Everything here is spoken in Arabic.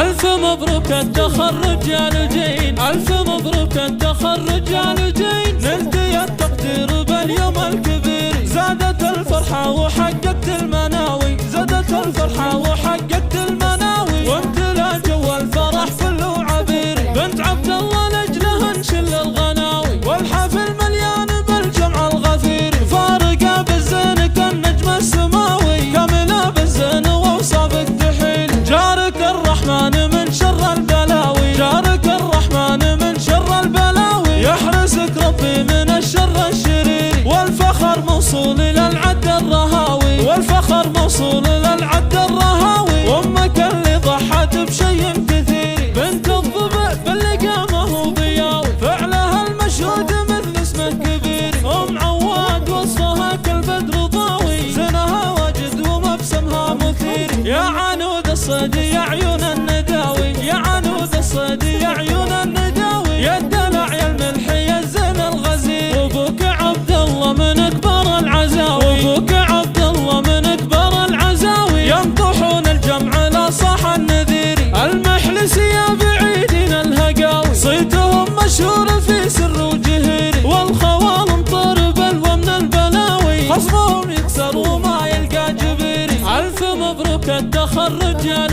ألف مبروك التخرج يا لجين، ألف مبروك التخرج يا لجين، نلت يا التقدير باليوم الكبير، زادت الفرحة وحققت المناوي، زادت الفرحة وحققت المناوي، وامتلا جو الفرح كله عبير، بنت عبد الله لأجلها نشل الغناوي، والحفل مليان بالجمع الغفير، فارقة بالزين كالنجم السماوي، كاملة بالزين ووصافك تحيل، جارك الرحمن من شر البلاوي، جارك الرحمن من شر البلاوي، يحرسك ربي من الشر الشرير، والفخر موصول إلى العد الرهاوي، والفخر موصول إلى العد الرهاوي، وامك اللي ضحت بشيء كثير، بنت الضبع باللقامة وضياوي، فعلها المشهود مثل اسمه كبير، ام عواد وصفها كالبدر ضاوي، زنها واجد ومبسمها مثير، يا عنود الصيد يا عيون النداوي، يا عنود الصيد يا عيون النداوي، يا الدلع يا الملح يا الزين الغزير، وابوك عبد الله من اكبر العزاوي، وابوك عبد الله من اكبر العزاوي، ينطحون الجمع لا صاح النذير، المحلسي يا بعيدين الهقاوي، صيتهم مشهور في سر وجهير، والخوال مطر بلوى من البلاوي، خصمهم يكسر وما يلقى جبير، ألف مبروك التخرج يا